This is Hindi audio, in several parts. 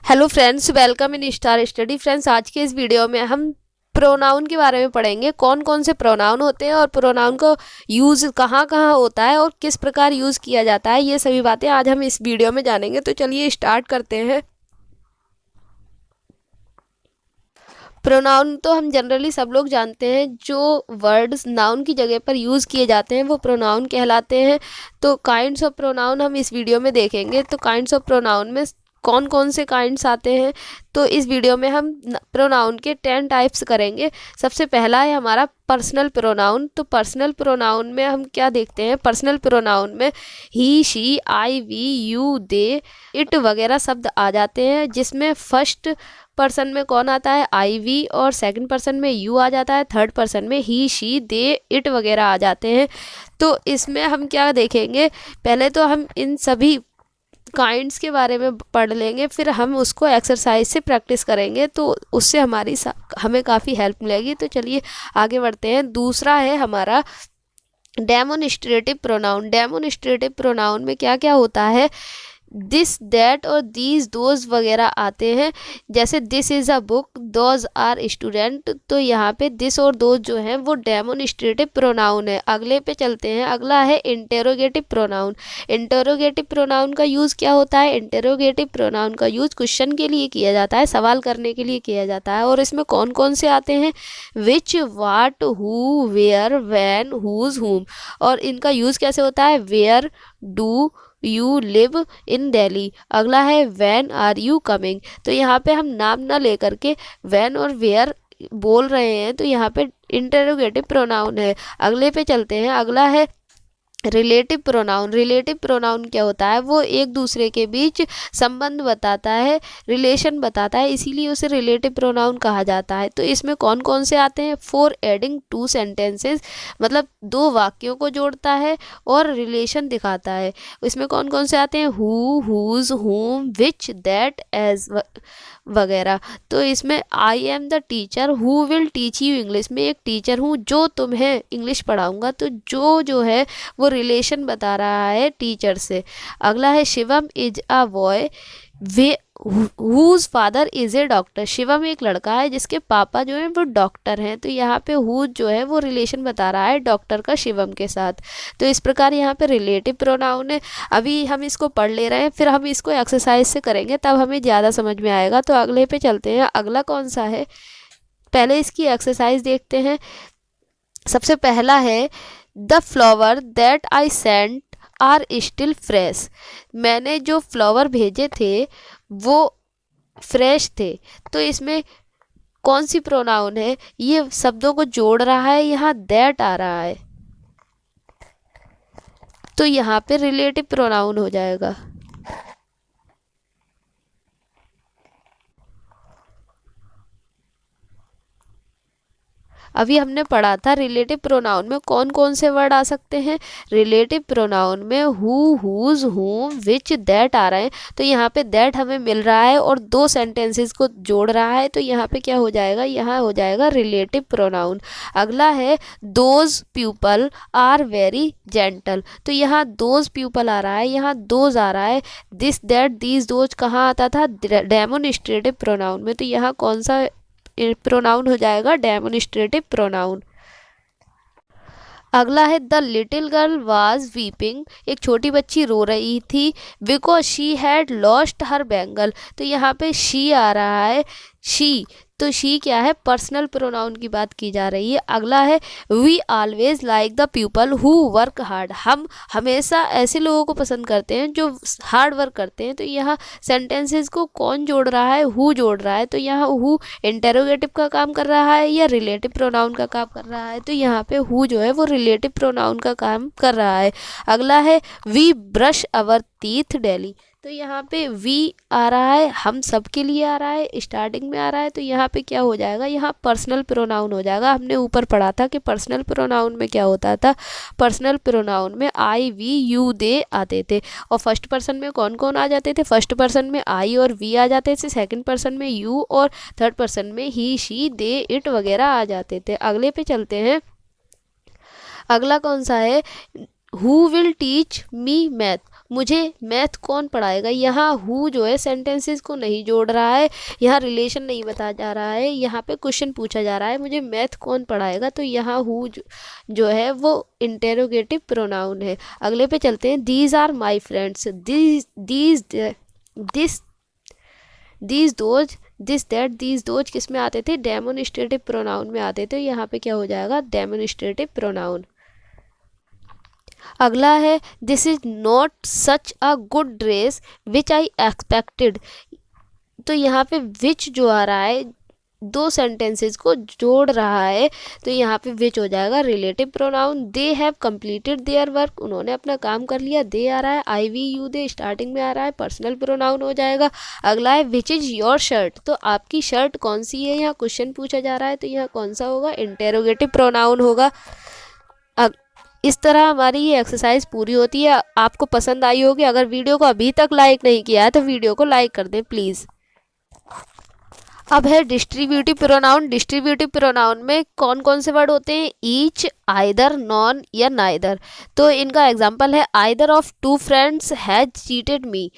Hello friends, welcome in star study. Friends, आज के इस वीडियो में हम प्रोनाउन के बारे में पढ़ेंगे। कौन कौन से प्रोनाउन होते हैं और प्रोनाउन का यूज़ कहाँ कहाँ होता है और किस प्रकार यूज़ किया जाता है, ये सभी बातें आज हम इस वीडियो में जानेंगे। तो चलिए स्टार्ट करते हैं। प्रोनाउन तो हम जनरली सब लोग जानते हैं, जो वर्ड्स नाउन की जगह पर यूज़ किए जाते हैं वो प्रोनाउन कहलाते हैं। तो काइंड्स ऑफ प्रोनाउन हम इस वीडियो में देखेंगे। तो काइंड्स ऑफ प्रोनाउन में कौन कौन से काइंड्स आते हैं, तो इस वीडियो में हम प्रोनाउन के 10 टाइप्स करेंगे। सबसे पहला है हमारा पर्सनल प्रोनाउन। तो पर्सनल प्रोनाउन में हम क्या देखते हैं, पर्सनल प्रोनाउन में he, she, I, we, you, they, it वगैरह शब्द आ जाते हैं, जिसमें फर्स्ट पर्सन में कौन आता है, आई, वी, और सेकंड पर्सन में यू आ जाता है। थर्ड पर्सन में ही, शी, दे, इट वगैरह आ जाते हैं। तो इसमें हम क्या देखेंगे, पहले तो हम इन सभी काइंड्स के बारे में पढ़ लेंगे, फिर हम उसको एक्सरसाइज से प्रैक्टिस करेंगे, तो उससे हमें काफ़ी हेल्प मिलेगी। तो चलिए आगे बढ़ते हैं। दूसरा है हमारा डेमोनिस्ट्रेटिव प्रोनाउन। डेमोनिस्ट्रेटिव प्रोनाउन में क्या क्या होता है, दिस, दैट और दीज, दोज वगैरह आते हैं। जैसे this is a book, those are student. तो यहाँ पे दिस और दोज जो हैं वो डेमोनिस्ट्रेटिव प्रोनाउन है। अगले पे चलते हैं। अगला है इंटेरोगेटिव प्रोनाउन। इंटेरोगेटिव प्रोनाउन का यूज़ क्या होता है, इंटेरोगेटिव प्रोनाउन का यूज़ क्वेश्चन के लिए किया जाता है, सवाल करने के लिए किया जाता है। और इसमें कौन कौन से आते हैं, which, what, who, where, when, whose, whom. और इनका यूज़ कैसे होता है, where, do, you live in Delhi. अगला है व्हेन आर यू कमिंग। तो यहाँ पे हम नाम ना लेकर के व्हेन और वेयर बोल रहे हैं, तो यहाँ पे इंटरोगेटिव प्रोनाउन है। अगले पे चलते हैं। अगला है रिलेटिव प्रोनाउन। रिलेटिव प्रोनाउन क्या होता है, वो एक दूसरे के बीच संबंध बताता है, रिलेशन बताता है, इसीलिए उसे रिलेटिव प्रोनाउन कहा जाता है। तो इसमें कौन कौन से आते हैं, फॉर एडिंग 2 सेंटेंसेस, मतलब 2 वाक्यों को जोड़ता है और रिलेशन दिखाता है। इसमें कौन कौन से आते हैं, हु, हुज, हुम, विच, दैट, एज वगैरह। तो इसमें आई am the teacher who will teach you English, में एक टीचर हूँ जो तुम्हें इंग्लिश पढ़ाऊंगा। तो जो है वो रिलेशन बता रहा है टीचर से। अगला है Shivam is a boy whose father is a doctor. Shivam एक लड़का है जिसके पापा जो है वो डॉक्टर हैं। तो यहाँ पे हुज जो है वो रिलेशन बता रहा है डॉक्टर का शिवम के साथ। तो इस प्रकार यहाँ पे रिलेटिव प्रोनाउन है। अभी हम इसको पढ़ ले रहे हैं, फिर हम इसको एक्सरसाइज से करेंगे, तब हमें ज़्यादा समझ में आएगा। तो अगले पे चलते हैं। अगला कौन सा है, पहले इसकी एक्सरसाइज देखते हैं। सबसे पहला है the flower that I sent are still fresh. मैंने जो फ्लावर भेजे थे वो फ्रेश थे। तो इसमें कौन सी प्रोनाउन है, ये शब्दों को जोड़ रहा है, यहाँ दैट आ रहा है, तो यहाँ पे रिलेटिव प्रोनाउन हो जाएगा। अभी हमने पढ़ा था रिलेटिव प्रोनाउन में कौन कौन से वर्ड आ सकते हैं। रिलेटिव प्रोनाउन में हु, हुज, हुम, विच, दैट आ रहे हैं। तो यहाँ पे दैट हमें मिल रहा है और 2 सेंटेंसेस को जोड़ रहा है, तो यहाँ पे क्या हो जाएगा, यहाँ हो जाएगा रिलेटिव प्रोनाउन। अगला है those people are very gentle. तो यहाँ दोज पीपल आ रहा है, यहाँ दोज आ रहा है। दिस, दैट, दीज, दोज कहाँ आता था, डेमोनिस्ट्रेटिव प्रोनाउन में। तो यहाँ कौन सा प्रोनाउन हो जाएगा, डेमोनिस्ट्रेटिव प्रोनाउन। अगला है the little girl was weeping. एक छोटी बच्ची रो रही थी, because she had lost her bangle. तो यहाँ पे शी आ रहा है, शी। तो शी क्या है, पर्सनल प्रोनाउन की बात की जा रही है। अगला है we always like the people who work hard. हम हमेशा ऐसे लोगों को पसंद करते हैं जो हार्ड वर्क करते हैं। तो यहाँ सेंटेंसेस को कौन जोड़ रहा है, हु जोड़ रहा है। तो यहाँ हु इंटेरोगेटिव का काम कर रहा है या रिलेटिव प्रोनाउन का काम कर रहा है, तो यहाँ पे हु जो है वो रिलेटिव प्रोनाउन का काम कर रहा है। अगला है we brush our teeth daily. तो यहाँ पे वी आ रहा है, हम सब के लिए आ रहा है, स्टार्टिंग में आ रहा है। तो यहाँ पे क्या हो जाएगा, यहाँ पर्सनल प्रोनाउन हो जाएगा। हमने ऊपर पढ़ा था कि पर्सनल प्रोनाउन में क्या होता था, पर्सनल प्रोनाउन में आई, वी, यू, दे आते थे। और फर्स्ट पर्सन में कौन कौन आ जाते थे, फर्स्ट पर्सन में आई और वी आ जाते थे, सेकंड पर्सन में यू, और थर्ड पर्सन में ही, शी, दे, इट वगैरह आ जाते थे। अगले पे चलते हैं। अगला कौन सा है, who will teach me math. मुझे मैथ कौन पढ़ाएगा। यहाँ हु जो है सेंटेंसेस को नहीं जोड़ रहा है, यहाँ रिलेशन नहीं बताया जा रहा है, यहाँ पे क्वेश्चन पूछा जा रहा है मुझे मैथ कौन पढ़ाएगा। तो यहाँ हु जो है वो इंटेरोगेटिव प्रोनाउन है। अगले पे चलते हैं। These are my friends, this those, this that, these those किस में आते थे, डेमोनिस्ट्रेटिव प्रोनाउन में आते थे। यहाँ पे क्या हो जाएगा, डेमोनिस्ट्रेटिव प्रोनाउन। अगला है this is not such a good dress which I expected. तो यहाँ पे विच जो आ रहा है दो सेंटेंसेस को जोड़ रहा है, तो यहाँ पे विच हो जाएगा relative pronoun. They have completed their work, उन्होंने अपना काम कर लिया, दे आ रहा है, आई वी यू दे स्टार्टिंग में आ रहा है, पर्सनल प्रोनाउन हो जाएगा। अगला है विच इज योर शर्ट, तो आपकी शर्ट कौन सी है, यहाँ क्वेश्चन पूछा जा रहा है, तो यहाँ कौन सा होगा, इंटेरोगेटिव प्रोनाउन होगा। अब इस तरह हमारी ये एक्सरसाइज पूरी होती है। आपको पसंद आई होगी। अगर वीडियो को अभी तक लाइक नहीं किया है तो वीडियो को लाइक कर दें प्लीज़। अब है डिस्ट्रीब्यूटिव प्रोनाउन। डिस्ट्रीब्यूटिव प्रोनाउन में कौन कौन से वर्ड होते हैं, ईच, आइदर, नॉन या नाइदर। तो इनका एग्जांपल है either of two friends has cheated me,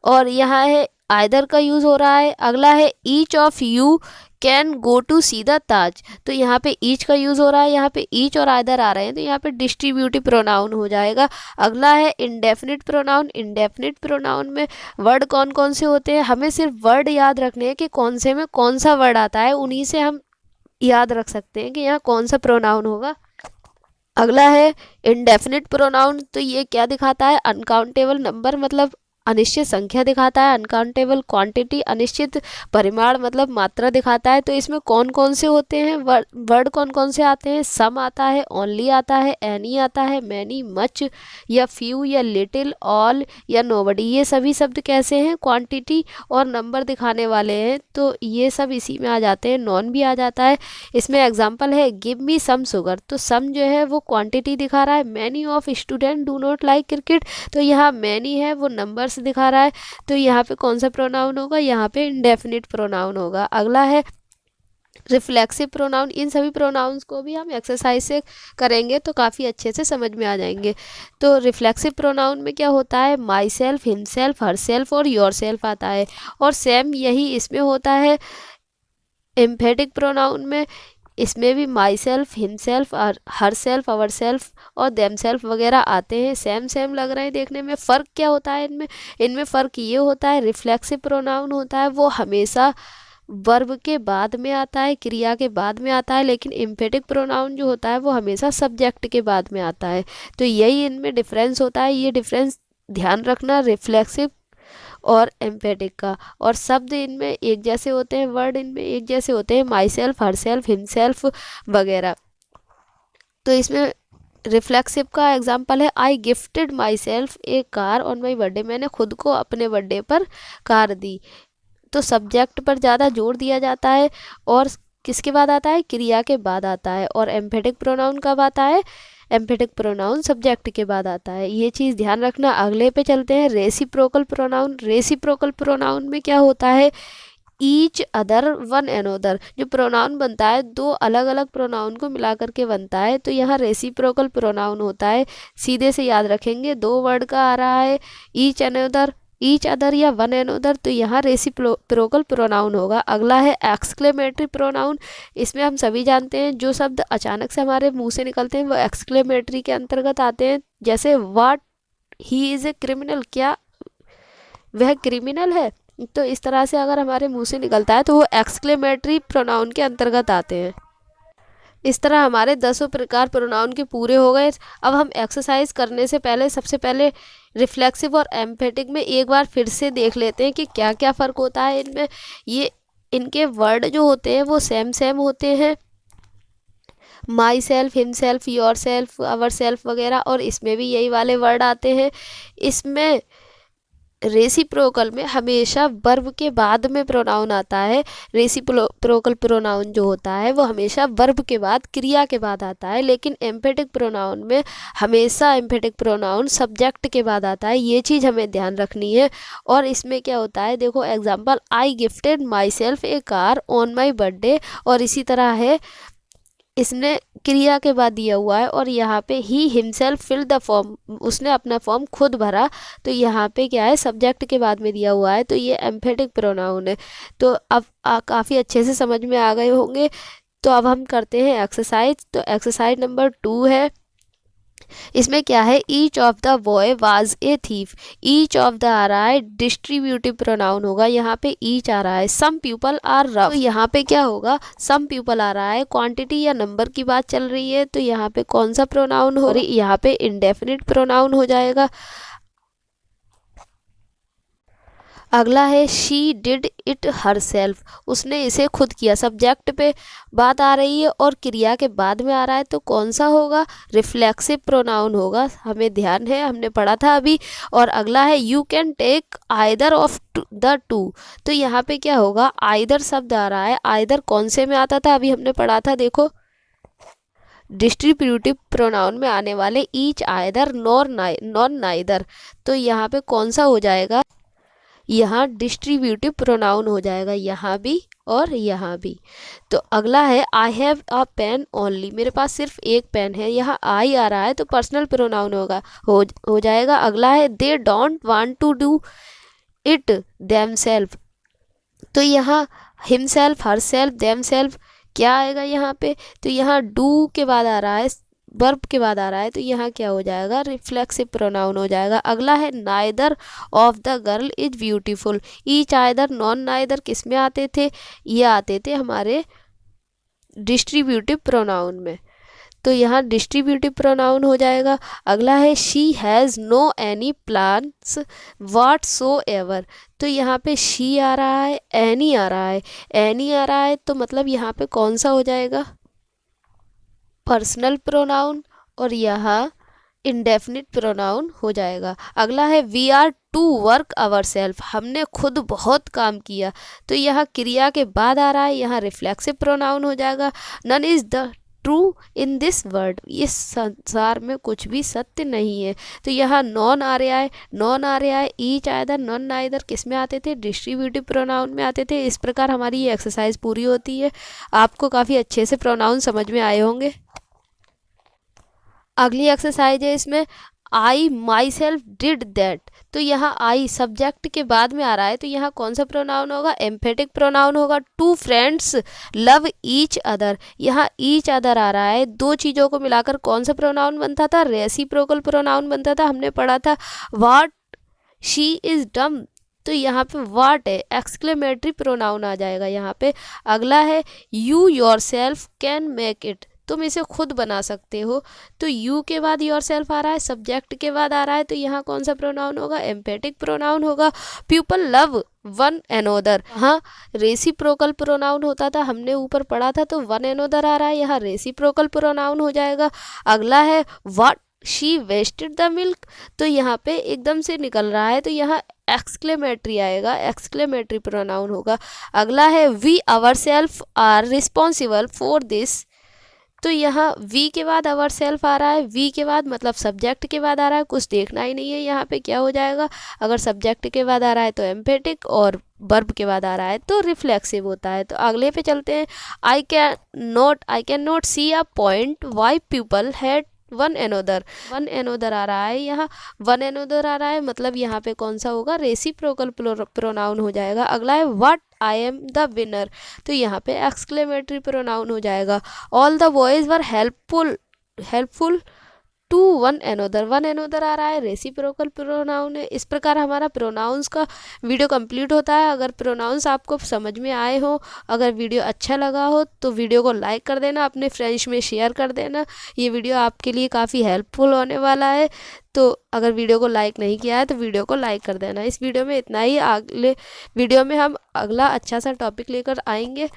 और यहाँ है आइदर का यूज़ हो रहा है। अगला है each of you can go to see the Taj, तो यहाँ पे ईच का यूज़ हो रहा है, यहाँ पे ईच और आइदर आ रहे हैं, तो यहाँ पे डिस्ट्रीब्यूटिव प्रोनाउन हो जाएगा। अगला है इंडेफिनिट प्रोनाउन। इंडेफिनिट प्रोनाउन में वर्ड कौन कौन से होते हैं, हमें सिर्फ वर्ड याद रखने हैं कि कौन से में कौन सा वर्ड आता है, उन्हीं से हम याद रख सकते हैं कि यहाँ कौन सा प्रोनाउन होगा। अगला है इंडेफिनिट प्रोनाउन। तो ये क्या दिखाता है, अनकाउंटेबल नंबर मतलब अनिश्चित संख्या दिखाता है, अनकाउंटेबल क्वांटिटी अनिश्चित परिमाण मतलब मात्रा दिखाता है। तो इसमें कौन कौन से होते हैं वर्ड कौन कौन से आते हैं, सम आता है, ओनली आता है, एनी आता है, मैनी, मच या फ्यू या लिटिल, ऑल या नोबडी। ये सभी शब्द कैसे हैं, क्वांटिटी और नंबर दिखाने वाले हैं, तो ये सब इसी में आ जाते हैं। नॉन भी आ जाता है। इसमें एग्जाम्पल है गिव मी सम शुगर, तो सम जो है वो क्वांटिटी दिखा रहा है। Many of student do not like cricket, तो यहाँ मैनी है वो नंबर दिखा रहा है, तो यहाँ पे कौन सा प्रोनाउन होगा, यहाँ पे इंडेफिनिट प्रोनाउन होगा। अगला है रिफ्लेक्सिव प्रोनाउन। इन सभी प्रोनाउंस को भी हम एक्सरसाइज से करेंगे तो काफ़ी अच्छे से समझ में आ जाएंगे। तो रिफ्लेक्सिव प्रोनाउन में क्या होता है, my self, him self, her self और योर सेल्फ आता है, और सेम यही इसमें होता है एम्फेटिक प्रोनाउन में। इसमें भी my self, him self, her self, our self और देम सेल्फ वगैरह आते हैं। सेम सेम लग रहे हैं देखने में। फ़र्क क्या होता है इनमें फ़र्क ये होता है, रिफ्लेक्सिव प्रोनाउन होता है वो हमेशा वर्ब के बाद में आता है, क्रिया के बाद में आता है, लेकिन एम्फेटिक प्रोनाउन जो होता है वो हमेशा सब्जेक्ट के बाद में आता है। तो यही इनमें डिफरेंस होता है। ये डिफरेंस ध्यान रखना रिफ्लेक्सिव और एम्फेटिक का। और शब्द इनमें एक जैसे होते हैं, वर्ड इनमें एक जैसे होते हैं, my self, her self, him self वगैरह। तो इसमें रिफ्लेक्सिव का एग्जांपल है I gifted my self A car on my birthday, मैंने खुद को अपने बर्थडे पर कार दी। तो सब्जेक्ट पर ज़्यादा जोर दिया जाता है, और किसके बाद आता है, क्रिया के बाद आता है। और एम्फेटिक प्रोनाउन कब आता है, एम्फेटिक प्रोनाउन सब्जेक्ट के बाद आता है, ये चीज़ ध्यान रखना। अगले पे चलते हैं रेसिप्रोकल प्रोनाउन। रेसिप्रोकल प्रोनाउन में क्या होता है, ईच, अदर, वन अनदर। जो प्रोनाउन बनता है दो अलग अलग प्रोनाउन को मिला करके बनता है, तो यहाँ रेसिप्रोकल प्रोनाउन होता है। सीधे से याद रखेंगे, दो वर्ड का आ रहा है, ईच अनदर, ईच अदर या वन अनदर, तो यहाँ रेसिप्रोकल प्रोनाउन होगा। अगला है एक्सक्लेमेटरी प्रोनाउन। इसमें हम सभी जानते हैं जो शब्द अचानक से हमारे मुंह से निकलते हैं वो एक्सक्लेमेटरी के अंतर्गत आते हैं। जैसे what he is a criminal, क्या वह क्रिमिनल है। तो इस तरह से अगर हमारे मुंह से निकलता है तो वो एक्सक्लेमेटरी प्रोनाउन के अंतर्गत आते हैं। इस तरह हमारे 10 प्रकार प्रोनाउन के पूरे हो गए। अब हम एक्सरसाइज करने से पहले सबसे पहले रिफ्लेक्सिव और एम्फेटिक में एक बार फिर से देख लेते हैं कि क्या क्या फ़र्क होता है इनमें। ये इनके वर्ड जो होते हैं वो सेम सेम होते हैं, my self, him self, your self, our self वगैरह, और इसमें भी यही वाले वर्ड आते हैं। इसमें रेसिप्रोकल में हमेशा वर्ब के बाद में प्रोनाउन आता है। रेसिप्रोकल प्रोनाउन जो होता है वो हमेशा वर्ब के बाद, क्रिया के बाद आता है, लेकिन एम्फेटिक प्रोनाउन में हमेशा एम्फेटिक प्रोनाउन सब्जेक्ट के बाद आता है। ये चीज़ हमें ध्यान रखनी है। और इसमें क्या होता है, देखो example, I gifted my self A car on my birthday, और इसी तरह है इसने क्रिया के बाद दिया हुआ है और यहाँ पे he himself fill the form, उसने अपना फॉर्म खुद भरा, तो यहाँ पे क्या है सब्जेक्ट के बाद में दिया हुआ है, तो ये एम्फेटिक प्रोनाउन है। तो अब काफ़ी अच्छे से समझ में आ गए होंगे। तो अब हम करते हैं एक्सरसाइज। तो एक्सरसाइज नंबर 2 है, इसमें क्या है, each of the boy was a thief. Each of the आ रहा है डिस्ट्रीब्यूटिव प्रोनाउन होगा, यहाँ पे ईच आ रहा है। सम पीपल आर रफ, तो यहाँ पे क्या होगा, सम पीपल आ रहा है, क्वांटिटी या नंबर की बात चल रही है, तो यहाँ पे कौन सा प्रोनाउन हो रही है, यहाँ पे इंडेफिनिट प्रोनाउन हो जाएगा। अगला है she did it her self, उसने इसे खुद किया। सब्जेक्ट पे बात आ रही है और क्रिया के बाद में आ रहा है, तो कौन सा होगा, रिफ्लेक्सिव प्रोनाउन होगा, हमें ध्यान है, हमने पढ़ा था अभी। और अगला है you can take either of the two, तो यहाँ पे क्या होगा, आइदर शब्द आ रहा है। आइदर कौन से में आता था, अभी हमने पढ़ा था, देखो डिस्ट्रीब्यूटिव प्रोनाउन में आने वाले ईच, आइदर, नॉन नाइदर, तो यहाँ पे कौन सा हो जाएगा, यहाँ डिस्ट्रीब्यूटिव प्रोनाउन हो जाएगा, यहाँ भी और यहाँ भी। तो अगला है I have a pen only, मेरे पास सिर्फ एक पेन है, यहाँ आई आ रहा है, तो पर्सनल प्रोनाउन होगा, हो जाएगा। अगला है they don't want to do it themselves, तो यहाँ हिमसेल्फ, हरसेल्फ, देमसेल्फ क्या आएगा यहाँ पे, तो यहाँ डू के बाद आ रहा है, वर्ब के बाद आ रहा है, तो यहाँ क्या हो जाएगा, रिफ्लेक्सिव प्रोनाउन हो जाएगा। अगला है neither of the girl is beautiful. Each, either, non neither किस में आते थे, ये आते थे हमारे डिस्ट्रीब्यूटिव प्रोनाउन में, तो यहाँ डिस्ट्रीब्यूटिव प्रोनाउन हो जाएगा। अगला है she has no any plans whatsoever, तो यहाँ पे शी आ रहा है, एनी आ रहा है, एनी आ रहा है, तो मतलब यहाँ पे कौन सा हो जाएगा, पर्सनल प्रोनाउन, और यहाँ इंडेफिनिट प्रोनाउन हो जाएगा। अगला है we are to work our self, हमने खुद बहुत काम किया, तो यहाँ क्रिया के बाद आ रहा है, यहाँ रिफ्लेक्सिव प्रोनाउन हो जाएगा। None is the true in this world, इस संसार में कुछ भी सत्य नहीं है, तो यहाँ नॉन आ रहा है, नॉन आ रहा है। ईच, आइदर, नॉन, नाइदर किस में आते थे, डिस्ट्रीब्यूटिव प्रोनाउन में आते थे। इस प्रकार हमारी ये एक्सरसाइज पूरी होती है। आपको काफ़ी अच्छे से प्रोनाउन समझ में आए होंगे। अगली एक्सरसाइज है, इसमें आई माई सेल्फ डिड दैट, तो यहाँ आई सब्जेक्ट के बाद में आ रहा है, तो यहाँ कौन सा प्रोनाउन होगा, एम्फेटिक प्रोनाउन होगा। Two friends love each other, यहाँ ईच अदर आ रहा है, दो चीज़ों को मिलाकर कौन सा प्रोनाउन बनता था, रेसिप्रोकल प्रोनाउन बनता था, हमने पढ़ा था। व्हाट शी इज डम, तो यहाँ पे व्हाट है, एक्सक्लेमेटरी प्रोनाउन आ जाएगा यहाँ पे। अगला है you your self can make it, तुम इसे खुद बना सकते हो, तो यू के बाद योर सेल्फ आ रहा है, सब्जेक्ट के बाद आ रहा है, तो यहाँ कौन सा प्रोनाउन होगा, एम्फेटिक प्रोनाउन होगा। पीपल लव वन एनोदर, हाँ रेसिप्रोकल प्रोनाउन होता था, हमने ऊपर पढ़ा था, तो वन एनोदर आ रहा है, यहाँ रेसिप्रोकल प्रोनाउन हो जाएगा। अगला है what she wasted the milk, तो यहाँ पे एकदम से निकल रहा है, तो यहाँ एक्सक्लेमेटरी आएगा, एक्सक्लेमेटरी प्रोनाउन होगा। अगला है we our self are responsible for this, तो यहाँ वी के बाद आवर सेल्फ आ रहा है, वी के बाद मतलब सब्जेक्ट के बाद आ रहा है, कुछ देखना ही नहीं है यहाँ पे क्या हो जाएगा। अगर सब्जेक्ट के बाद आ रहा है तो एम्फेटिक, और वर्ब के बाद आ रहा है तो रिफ्लेक्सिव होता है। तो अगले पे चलते हैं। I can not see a point why people had one another आ रहा है, यहाँ वन एनोदर आ रहा है, मतलब यहाँ पे कौन सा होगा, रेसिप्रोकल प्रोनाउन हो जाएगा। अगला है what I am the winner, तो यहाँ पे एक्सक्लेमेटरी प्रोनाउन हो जाएगा। All the boys were helpful to one another आ रहा है, रेसिप्रोकल प्रोनाउन है। इस प्रकार हमारा प्रोनाउंस का वीडियो कंप्लीट होता है। अगर प्रोनाउंस आपको समझ में आए हो, अगर वीडियो अच्छा लगा हो, तो वीडियो को लाइक कर देना, अपने फ्रेंड्स में शेयर कर देना। ये वीडियो आपके लिए काफ़ी हेल्पफुल होने वाला है। तो अगर वीडियो को लाइक नहीं किया है तो वीडियो को लाइक कर देना। इस वीडियो में इतना ही, अगले वीडियो में हम अगला अच्छा सा टॉपिक लेकर आएंगे।